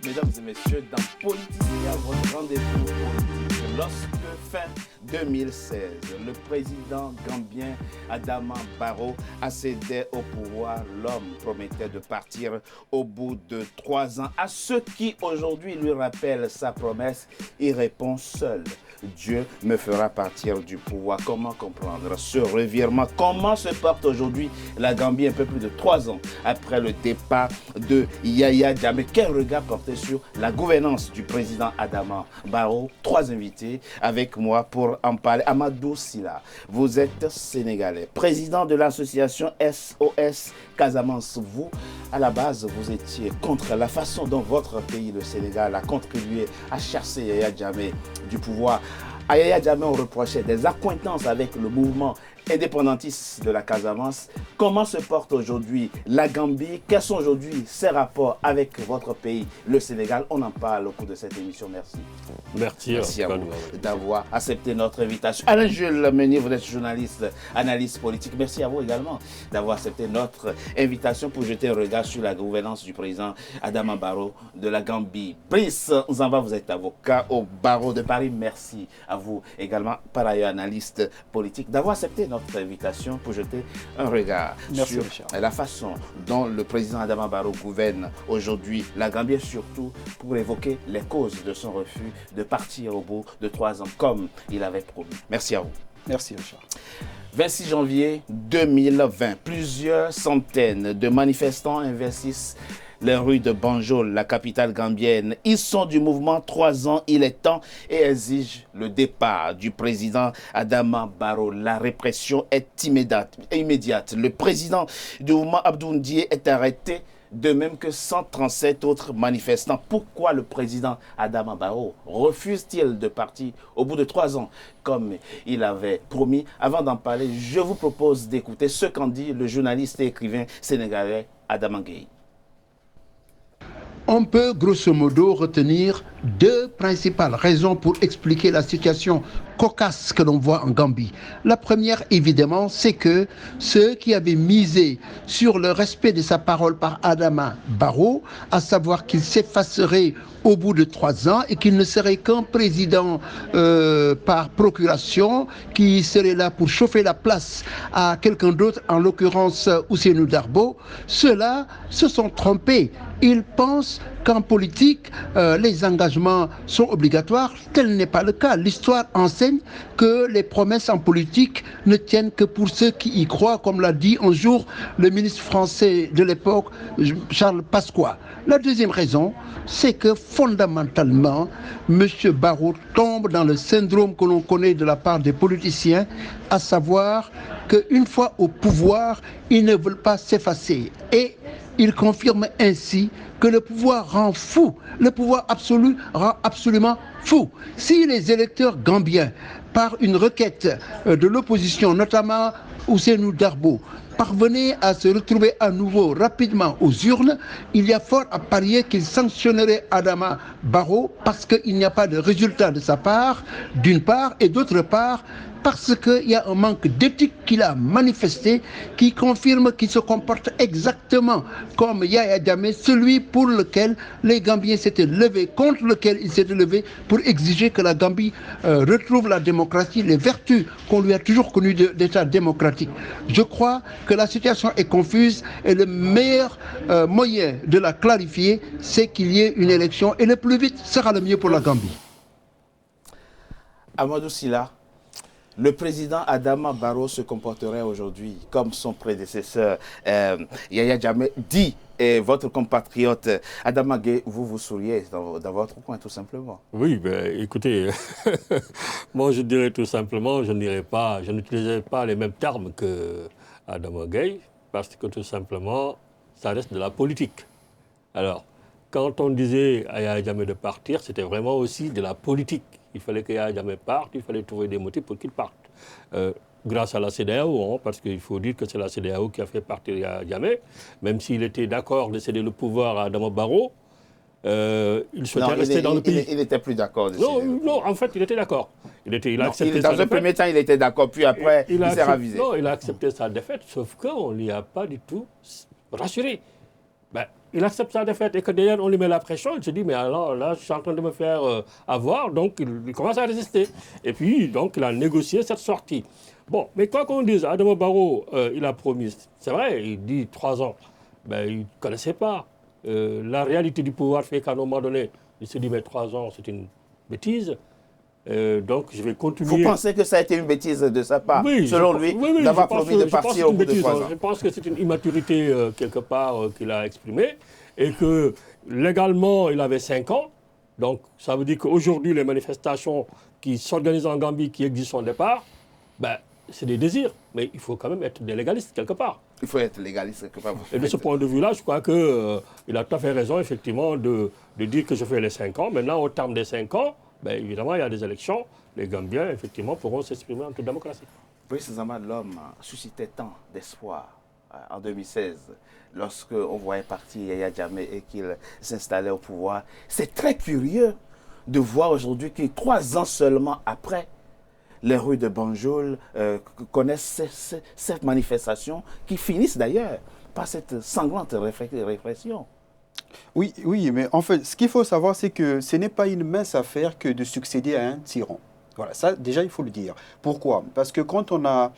Mesdames et messieurs, dans Politicien, votre rendez-vous politique, lorsque fin 2016, le président gambien Adama Barrow accédait au pouvoir, l'homme promettait de partir au bout de 3 ans. À ceux qui aujourd'hui lui rappellent sa promesse, il répond seul. Dieu me fera partir du pouvoir. Comment comprendre ce revirement? Comment se porte aujourd'hui la Gambie un peu plus de 3 ans après le départ de Yaya Jammeh? Quel regard porter sur la gouvernance du président Adama Barrow? 3 invités avec moi pour en parler. Amadou Sylla, vous êtes sénégalais, président de l'association SOS Casamance. Vous, à la base, vous étiez contre la façon dont votre pays, le Sénégal, a contribué à chasser Yaya Jammeh du pouvoir. À Yaya Jammeh, on reprochait des accointances avec le mouvement indépendantiste de la Casamance. Comment se porte aujourd'hui la Gambie? Quels sont aujourd'hui ses rapports avec votre pays, le Sénégal? On en parle au cours de cette émission. Merci. Merci à vous d'avoir accepté notre invitation. Alain-Jules Meunier, vous êtes journaliste, analyste politique. Merci à vous également d'avoir accepté notre invitation pour jeter un regard sur la gouvernance du président Adama Barrow de la Gambie. Brice Nzamba, vous êtes avocat au barreau de Paris. Merci à vous également, par ailleurs analyste politique, d'avoir accepté notre invitation pour jeter un regard sur la façon dont le président Adama Barrow gouverne aujourd'hui la Gambie, et surtout pour évoquer les causes de son refus de partir au bout de 3 ans comme il avait promis. Merci à vous. Merci Richard. 26 janvier 2020, plusieurs centaines de manifestants investissent les rues de Banjul, la capitale gambienne. Ils sont du mouvement 3 ans, il est temps, et exigent le départ du président Adama Barrow. La répression est immédiate. Le président du mouvement Abdou Ndiaye est arrêté, de même que 137 autres manifestants. Pourquoi le président Adama Barrow refuse-t-il de partir au bout de 3 ans, comme il avait promis? Avant d'en parler, je vous propose d'écouter ce qu'en dit le journaliste et écrivain sénégalais Adama Gueye. On peut grosso modo retenir 2 principales raisons pour expliquer la situation cocasse que l'on voit en Gambie. La première, évidemment, c'est que ceux qui avaient misé sur le respect de sa parole par Adama Barrow, à savoir qu'il s'effacerait au bout de 3 ans et qu'il ne serait qu'un président par procuration, qui serait là pour chauffer la place à quelqu'un d'autre, en l'occurrence Ousseynou Darbo, ceux-là se sont trompés. Ils pensent qu'en politique, les engagements sont obligatoires. Tel n'est pas le cas. L'histoire enseigne que les promesses en politique ne tiennent que pour ceux qui y croient, comme l'a dit un jour le ministre français de l'époque, Charles Pasqua. La deuxième raison, c'est que fondamentalement, M. Barrow tombe dans le syndrome que l'on connaît de la part des politiciens, à savoir qu'une fois au pouvoir, ils ne veulent pas s'effacer. Et il confirme ainsi que le pouvoir rend fou. Le pouvoir absolu rend absolument fou. Si les électeurs gambiens, par une requête de l'opposition, notamment Ousseynou Darbo, parvenaient à se retrouver à nouveau rapidement aux urnes, il y a fort à parier qu'il sanctionnerait Adama Barrow parce qu'il n'y a pas de résultat de sa part, d'une part, et d'autre part, parce qu'il y a un manque d'éthique qu'il a manifesté, qui confirme qu'il se comporte exactement comme Yaya Jammeh, celui pour lequel les Gambiens s'étaient levés, contre lequel ils s'étaient levés pour exiger que la Gambie retrouve la démocratie, les vertus qu'on lui a toujours connues d'État démocratique. Je crois que la situation est confuse et le meilleur moyen de la clarifier, c'est qu'il y ait une élection, et le plus vite sera le mieux pour la Gambie. Amadou Sylla, le président Adama Barrow se comporterait aujourd'hui comme son prédécesseur Yaya Jammeh dit, et votre compatriote Adama Gueye, vous souriez dans votre coin tout simplement. Oui, ben, écoutez, moi je dirais tout simplement, je n'utiliserai pas les mêmes termes que Adama Gueye, parce que tout simplement, ça reste de la politique. Alors, quand on disait à Yaya Jammeh de partir, c'était vraiment aussi de la politique. Il fallait que Yaya Jammeh parte, il fallait trouver des motifs pour qu'il parte. Grâce à la CEDEAO, parce qu'il faut dire que c'est la CEDEAO qui a fait partir Yaya Jammeh, même s'il était d'accord de céder le pouvoir à Adama Barrow, il souhaitait rester dans le pays. Il n'était plus d'accord. Non, en fait, il était d'accord. Il a accepté dans un premier temps, il était d'accord, puis après, il s'est ravisé. Non, il a accepté sa défaite, sauf qu'on ne l'y a pas du tout rassuré. ben, il accepte sa défaite et que derrière on lui met la pression, il se dit mais alors là je suis en train de me faire avoir, donc il commence à résister. Et puis donc il a négocié cette sortie. Bon, mais quoi qu'on dise, Adama Barrow, il a promis, c'est vrai, il dit 3 ans, ben, il ne connaissait pas. La réalité du pouvoir fait qu'à un moment donné, il se dit mais 3 ans c'est une bêtise. Donc je vais continuer. Vous pensez que ça a été une bêtise de sa part, oui, selon lui, oui, d'avoir promis de partir au bout de 3 ans? Je pense que c'est une immaturité quelque part qu'il a exprimée et que légalement il avait 5 ans. Donc ça veut dire qu'aujourd'hui les manifestations qui s'organisent en Gambie, qui existent au départ, ben, c'est des désirs, mais il faut quand même être des légalistes quelque part. Il faut être légaliste quelque part. Et de ce point de vue-là, je crois qu'il a tout à fait raison, effectivement, de dire que je fais les 5 ans. Maintenant, au terme des 5 ans, ben, évidemment, il y a des élections. Les Gambiens, effectivement, pourront s'exprimer en toute démocratie. Brice Nzama Lom suscitait tant d'espoir en 2016, lorsqu'on voyait partir Yaya Jammeh et qu'il s'installait au pouvoir. C'est très curieux de voir aujourd'hui que 3 ans seulement après, les rues de Banjul connaissent cette manifestation qui finissent d'ailleurs par cette sanglante répression. Oui, mais en fait, ce qu'il faut savoir, c'est que ce n'est pas une mince affaire que de succéder à un tyran. Voilà, ça, déjà, il faut le dire. Pourquoi? Parce que quand on a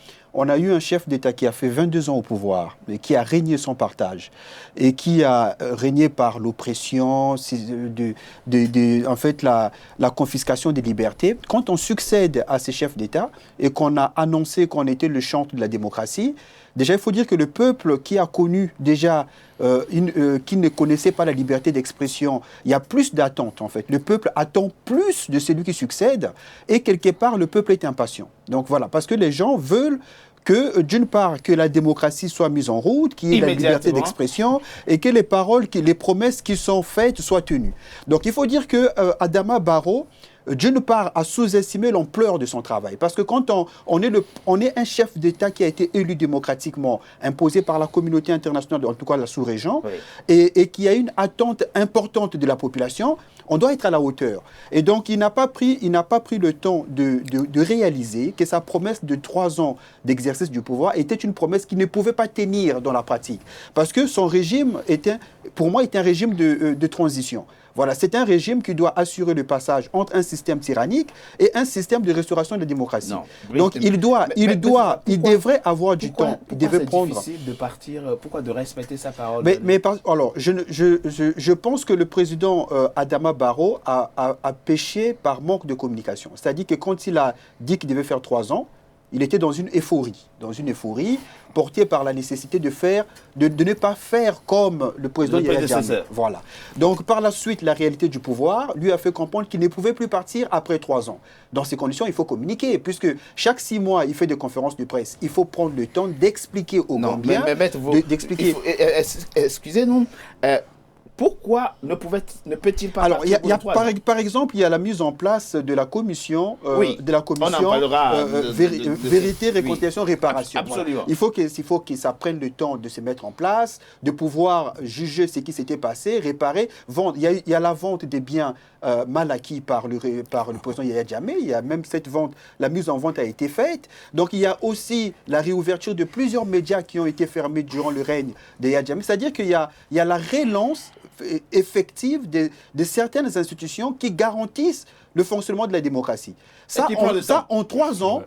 eu un chef d'État qui a fait 22 ans au pouvoir, et qui a régné sans partage, et qui a régné par l'oppression, en fait, la confiscation des libertés, quand on succède à ces chefs d'État, et qu'on a annoncé qu'on était le chantre de la démocratie, déjà, il faut dire que le peuple qui a connu déjà, qui ne connaissait pas la liberté d'expression, il y a plus d'attentes en fait. Le peuple attend plus de celui qui succède et quelque part, le peuple est impatient. Donc voilà, parce que les gens veulent que, d'une part, que la démocratie soit mise en route, qu'il y ait la liberté d'expression et que les paroles, les promesses qui sont faites soient tenues. Donc il faut dire que Adama Barrow, d'une part, a sous-estimé l'ampleur de son travail. Parce que quand on est un chef d'État qui a été élu démocratiquement, imposé par la communauté internationale, en tout cas la sous-région, oui, et qui a une attente importante de la population, on doit être à la hauteur. Et donc, il n'a pas pris le temps de réaliser que sa promesse de 3 ans d'exercice du pouvoir était une promesse qui ne pouvait pas tenir dans la pratique. Parce que son régime, pour moi, était un régime de transition. Voilà, c'est un régime qui doit assurer le passage entre un système tyrannique et un système de restauration de la démocratie. Non, donc il devrait avoir du temps. Il devait prendre. C'est difficile de partir. Pourquoi de respecter sa parole? Alors, je pense que le président Adama Barrow a péché par manque de communication. C'est-à-dire que quand il a dit qu'il devait faire 3 ans, il était dans une euphorie portée par la nécessité de ne pas faire comme le président Yaya Jammeh. Voilà. Donc, par la suite, la réalité du pouvoir lui a fait comprendre qu'il ne pouvait plus partir après 3 ans. Dans ces conditions, il faut communiquer, puisque chaque 6 mois, il fait des conférences de presse. Il faut prendre le temps d'expliquer aux Gambiens, d'expliquer. Excusez-nous. Pourquoi ne peut-il pas Alors, par exemple, il y a la mise en place de la commission, vérité, réconciliation, réparation. Absolument. Voilà. Il faut que ça prenne le temps de se mettre en place, de pouvoir juger ce qui s'était passé, réparer, vendre. Il y a la vente des biens mal acquis par le président Yaya Jammeh. Il y a même cette vente, la mise en vente a été faite. Donc, il y a aussi la réouverture de plusieurs médias qui ont été fermés durant le règne de Yaya Jammeh. C'est-à-dire qu'il y a la relance effective de certaines institutions qui garantissent le fonctionnement de la démocratie. Ça, en 3 ans,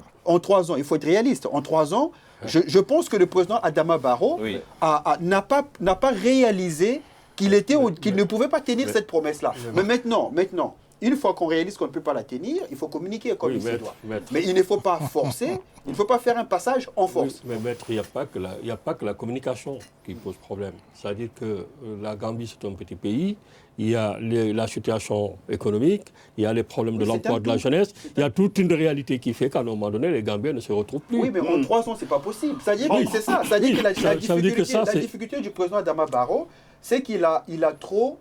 il faut être réaliste. En 3 ans, je pense que le président Adama Barrow n'a pas réalisé qu'il ne pouvait pas tenir cette promesse-là. Mais maintenant, une fois qu'on réalise qu'on ne peut pas la tenir, il faut communiquer comme il se doit. Mais il ne faut pas forcer, il ne faut pas faire un passage en force. Mais maître, il n'y a pas que la communication qui pose problème. C'est-à-dire que la Gambie, c'est un petit pays, il y a la situation économique, il y a les problèmes de l'emploi de la jeunesse, il y a toute une réalité qui fait qu'à un moment donné, les Gambiens ne se retrouvent plus. Oui, mais en 3 ans, ce n'est pas possible. C'est-à-dire que c'est ça. C'est-à-dire que la difficulté du président Adama Barrow, c'est qu'il a trop...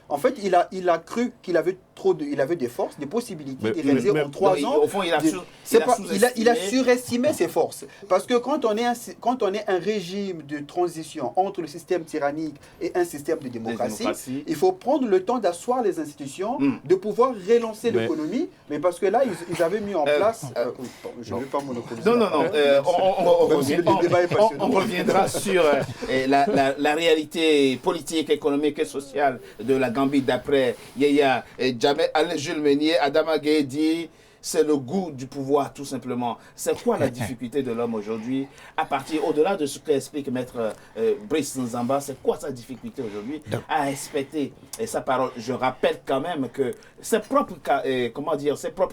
En fait, il a cru qu'il avait il avait des forces, des possibilités de réaliser en 3 ans. Au fond, il a surestimé ses forces. Parce que quand on est un régime de transition entre le système tyrannique et un système de démocratie, il faut prendre le temps d'asseoir les institutions, de pouvoir relancer l'économie. Mais parce que là, ils avaient mis en place... je ne vais pas monopoliser. Non. On reviendra sur la réalité politique, économique et sociale de la Gambie d'après Yaya Jammeh. Alain Jules Meunier, Adama Gaye dit c'est le goût du pouvoir tout simplement. C'est quoi la difficulté de l'homme aujourd'hui à partir, au-delà de ce qu'explique maître Brice Nzamba, c'est quoi sa difficulté aujourd'hui à respecter sa parole? Je rappelle quand même que ses propres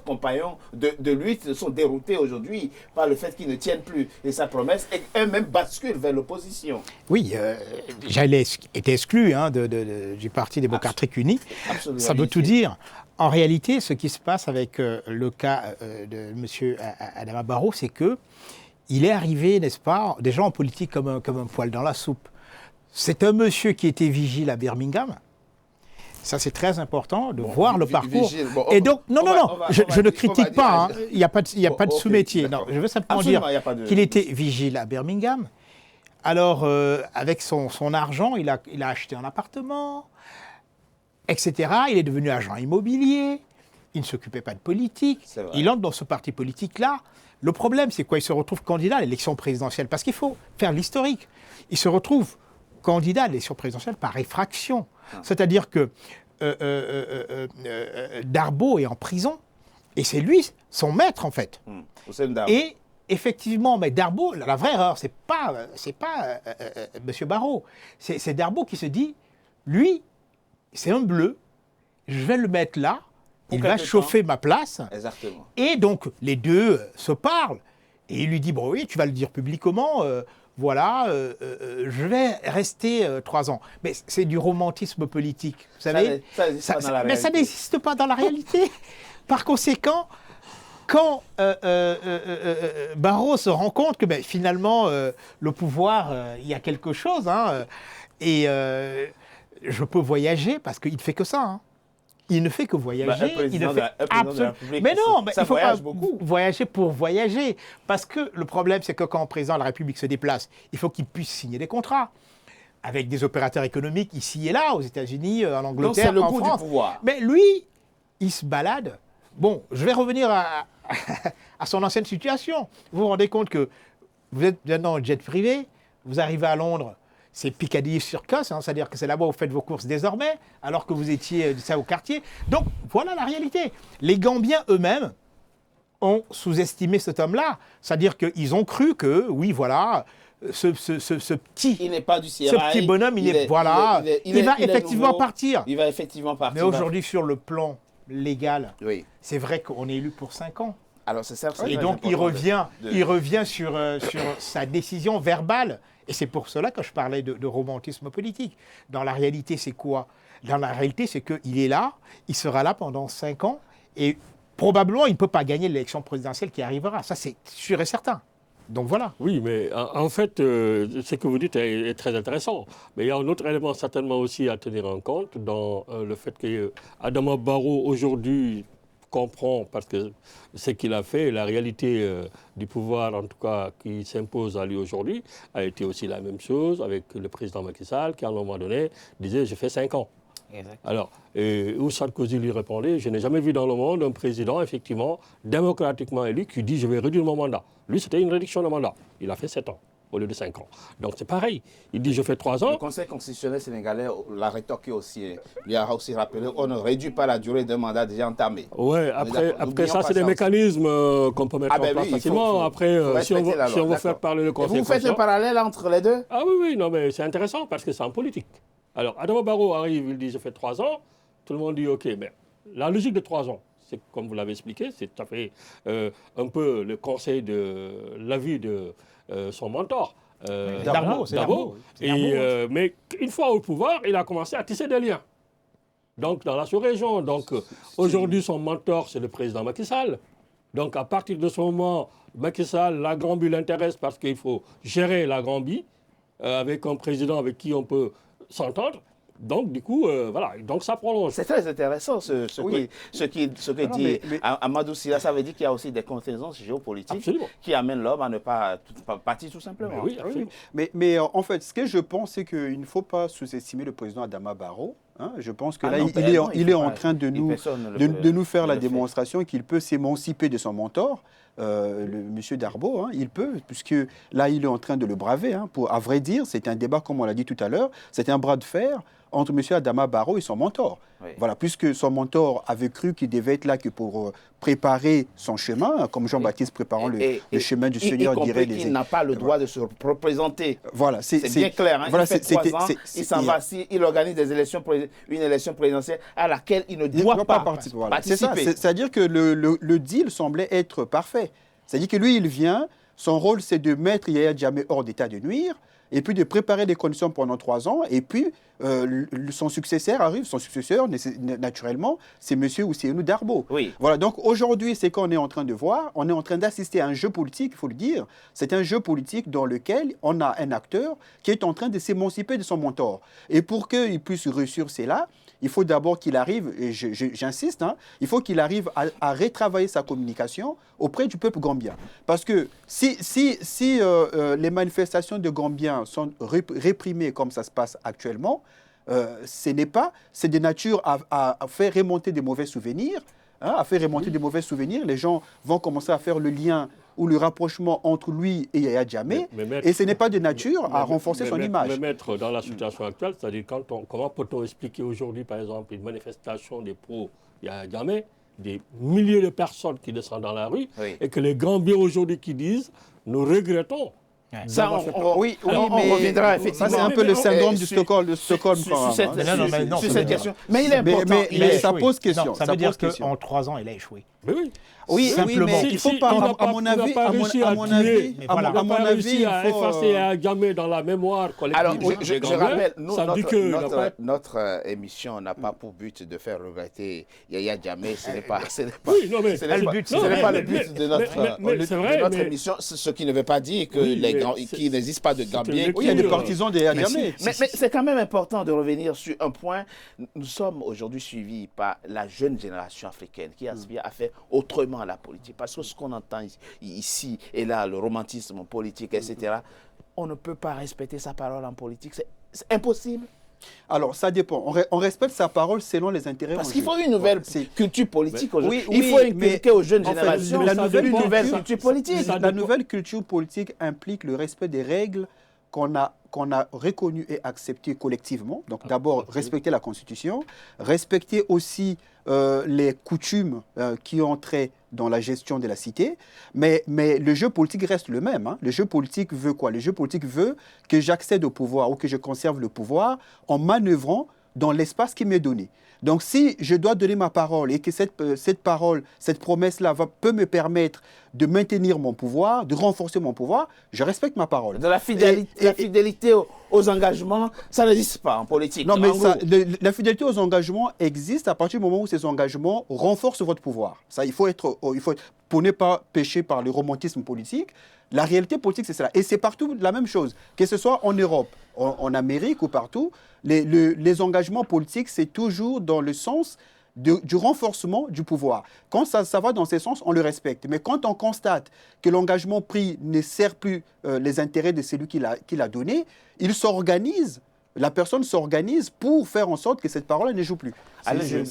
compagnons de lutte sont déroutés aujourd'hui par le fait qu'ils ne tiennent plus sa promesse et eux-mêmes basculent vers l'opposition. Oui, j'allais été exclu du Parti démocratique uni. Ça veut tout dire. En réalité, ce qui se passe avec le cas de M. Adama Barrow, c'est qu'il est arrivé, n'est-ce pas, déjà en politique comme un poil dans la soupe. C'est un monsieur qui était vigile à Birmingham. Ça, c'est très important de voir le parcours. Et donc, je ne critique pas. Il n'y a pas de sous-métier. Non, je veux simplement dire qu'il était vigile à Birmingham. Alors, avec son argent, il a acheté un appartement, etc. Il est devenu agent immobilier. Il ne s'occupait pas de politique. Il entre dans ce parti politique-là. Le problème, c'est quoi? Il se retrouve candidat à l'élection présidentielle. Parce qu'il faut faire l'historique. Il se retrouve candidat à l'élection présidentielle par effraction. C'est-à-dire que Darboe est en prison. Et c'est lui, son maître, en fait. Et effectivement, mais Darboe, la vraie erreur, c'est pas M. Barrow. C'est Darboe qui se dit, lui, c'est un bleu, je vais le mettre là, il va chauffer ma place. Exactement. Et donc, les deux se parlent. Et il lui dit, bon oui, tu vas le dire publiquement, je vais rester 3 ans. Mais c'est du romantisme politique, vous savez. Mais ça n'existe pas dans la réalité. Par conséquent, quand Barrow se rend compte que finalement, le pouvoir, il y a quelque chose, et je peux voyager parce qu'il ne fait que ça. Il ne fait que voyager. Mais non, il ne faut pas voyager pour voyager. Parce que le problème, c'est que quand le président de la République se déplace, il faut qu'il puisse signer des contrats avec des opérateurs économiques ici et là, aux États-Unis, en Angleterre, en France. Du pouvoir. Mais lui, il se balade. Bon, je vais revenir à son ancienne situation. Vous vous rendez compte que vous êtes dans le jet privé, vous arrivez à Londres, c'est Piccadilly Circus, c'est-à-dire que c'est là-bas où vous faites vos courses désormais, alors que vous étiez au quartier. Donc, voilà la réalité. Les Gambiens eux-mêmes ont sous-estimé cet homme-là. C'est-à-dire qu'ils ont cru que, oui, voilà, ce petit bonhomme, il va effectivement partir. Il va effectivement partir. Mais aujourd'hui, sur le plan légal, c'est vrai qu'on est élu pour 5 ans. Alors, c'est ça. Et donc, il revient sur sa décision verbale. Et c'est pour cela que je parlais de romantisme politique. Dans la réalité, c'est quoi? Dans la réalité, c'est qu'il est là, il sera là pendant 5 ans, et probablement, il ne peut pas gagner l'élection présidentielle qui arrivera. Ça, c'est sûr et certain. Donc voilà. Oui, mais en fait, ce que vous dites est très intéressant. Mais il y a un autre élément certainement aussi à tenir en compte dans le fait que Adama Barrow, aujourd'hui, comprend, parce que ce qu'il a fait, la réalité du pouvoir, en tout cas, qui s'impose à lui aujourd'hui, a été aussi la même chose avec le président Macky Sall, qui à un moment donné disait « je fais 5 ans ». Alors, où Sarkozy lui répondait « je n'ai jamais vu dans le monde un président, effectivement, démocratiquement élu, qui dit « je vais réduire mon mandat ». Lui, c'était une réduction de mandat. Il a fait 7 ans au lieu de 5 ans. Donc c'est pareil. Il dit je fais 3 ans. Le Conseil constitutionnel sénégalais l'a rétorqué aussi. Il a aussi rappelé on ne réduit pas la durée d'un mandat déjà entamé. Oui, après ça, c'est des mécanismes qu'on peut mettre en place facilement. Après, si on veut faire parler le Conseil constitutionnel. Vous faites un parallèle entre les deux? Ah oui, non, mais c'est intéressant parce que c'est en politique. Alors, Adama Barrow arrive, il dit je fais 3 ans. Tout le monde dit ok, mais la logique de 3 ans, c'est comme vous l'avez expliqué, c'est tout à fait un peu le conseil de l'avis de son mentor, Darboe. Mais une fois au pouvoir, il a commencé à tisser des liens. Donc, dans la sous-région. Donc, aujourd'hui, son mentor, c'est le président Macky Sall. Donc, à partir de ce moment, Macky Sall, la Gambie l'intéresse parce qu'il faut gérer la Gambie avec un président avec qui on peut s'entendre. Donc, du coup, voilà, donc ça prolonge. C'est très intéressant ce que dit Amadou Sylla. Ça veut dire qu'il y a aussi des contingences géopolitiques Absolument. qui amènent l'homme à ne pas partir tout simplement. Mais oui, absolument. Mais en fait, ce que je pense, c'est qu'il ne faut pas sous-estimer le président Adama Barrow. Hein. Je pense que il est en train de nous faire la démonstration qu'il peut s'émanciper de son mentor. Monsieur Darbo, hein, il peut, puisque là, il est en train de le braver. Hein, à vrai dire, c'est un débat, comme on l'a dit tout à l'heure, c'est un bras de fer entre monsieur Adama Barrow et son mentor. Oui. Voilà, puisque son mentor avait cru qu'il devait être là que pour préparer son chemin, comme Jean-Baptiste préparant le chemin du Seigneur, dirait les... Il n'a pas le droit de se représenter. Voilà, c'est bien clair. Hein, voilà, il fait 3 ans, il s'en va, il organise des élections, une élection présidentielle à laquelle il ne doit pas participer. Voilà. C'est ça, c'est-à-dire que le deal semblait être parfait. C'est-à-dire que lui, il vient, son rôle, c'est de mettre Yaya Jammeh hors d'état de nuire, et puis de préparer les conditions pendant 3 ans, et puis son successeur arrive. Son successeur, naturellement, c'est M. Ousseynou Darbo. Oui. Voilà, donc aujourd'hui, c'est qu'on est en train de voir, on est en train d'assister à un jeu politique, il faut le dire. C'est un jeu politique dans lequel on a un acteur qui est en train de s'émanciper de son mentor. Et pour qu'il puisse réussir cela, il faut d'abord qu'il arrive, et j'insiste, hein, il faut qu'il arrive à retravailler sa communication auprès du peuple gambien. Parce que si les manifestations de Gambiens sont réprimées comme ça se passe actuellement, c'est de nature à faire remonter des mauvais souvenirs. Hein, à faire remonter des mauvais souvenirs. Les gens vont commencer à faire le lien ou le rapprochement entre lui et Yaya Jammeh, et ce n'est pas de nature à renforcer son image. Mais mettre dans la situation actuelle, c'est-à-dire comment peut-on expliquer aujourd'hui, par exemple, une manifestation des pro-Yaya Jammeh, des milliers de personnes qui descendent dans la rue, et que les Gambiens aujourd'hui qui disent « nous regrettons ». Ça, on reviendra effectivement. C'est un peu le syndrome du Stockholm. Sur cette question. Mais il est important. Mais ça pose question. Ça veut dire qu'en 3 ans, il a échoué. Mais oui. Oui, mais il ne faut pas, à mon avis, effacer à Jammeh dans la mémoire collective. Alors, je rappelle, notre émission n'a pas pour but de faire regretter Yaya Jammeh. Ce n'est pas le but de notre émission, ce qui ne veut pas dire qu'il n'existe pas de Gambiens. Oui, il y a des partisans de Yaya Jammeh. Mais c'est quand même important de revenir sur un point. Nous sommes aujourd'hui suivis par la jeune génération africaine qui aspire à faire autrement à la politique. Parce que ce qu'on entend ici et là, le romantisme politique, etc., on ne peut pas respecter sa parole en politique. C'est impossible. Alors, ça dépend. On respecte sa parole selon les intérêts. Parce qu'il faut une nouvelle culture politique aujourd'hui. Il faut inculquer aux jeunes générations une nouvelle culture politique. La nouvelle culture politique implique le respect des règles qu'on a reconnues et acceptées collectivement. Donc, d'abord, respecter la Constitution, respecter aussi les coutumes qui ont trait dans la gestion de la cité, mais le jeu politique reste le même. Hein. Le jeu politique veut quoi? Le jeu politique veut que j'accède au pouvoir ou que je conserve le pouvoir en manœuvrant dans l'espace qui m'est donné. Donc, si je dois donner ma parole et que cette parole, cette promesse-là peut me permettre de maintenir mon pouvoir, de renforcer mon pouvoir, je respecte ma parole. De la fidélité aux engagements, ça n'existe pas en politique. Non, mais la fidélité aux engagements existe à partir du moment où ces engagements renforcent votre pouvoir. Ça, pour ne pas pécher par le romantisme politique, la réalité politique, c'est cela. Et c'est partout la même chose, que ce soit en Europe, en Amérique ou partout. Les engagements politiques, c'est toujours dans le sens du renforcement du pouvoir. Quand ça va dans ce sens, on le respecte. Mais quand on constate que l'engagement pris ne sert plus les intérêts de celui qui l'a donné, il s'organise. La personne s'organise pour faire en sorte que cette parole ne joue plus.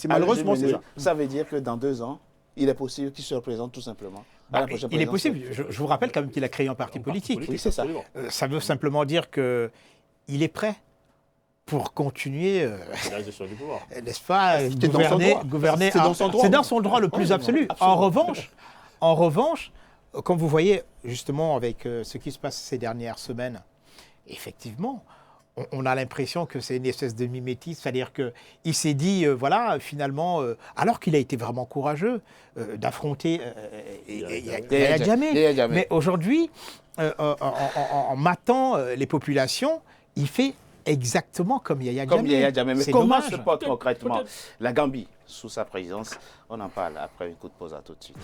Malheureusement, c'est ça. Ça veut dire que dans 2 ans, il est possible qu'il se représente tout simplement. Il est possible. Je vous rappelle quand même qu'il a créé un parti politique. Oui, c'est ça. Ça veut simplement dire qu'il est prêt pour continuer, n'est-ce pas, gouverner. C'est dans son droit le plus absolu. En revanche, comme vous voyez justement avec ce qui se passe ces dernières semaines, effectivement, on a l'impression que c'est une espèce de mimétisme, c'est-à-dire qu'il s'est dit, voilà, finalement, alors qu'il a été vraiment courageux d'affronter Yaya Jammeh, mais aujourd'hui, en matant les populations, il fait exactement comme Yaya Jammeh. Mais comment se porte concrètement la Gambie sous sa présidence? On en parle après une coup de pause. À tout de suite.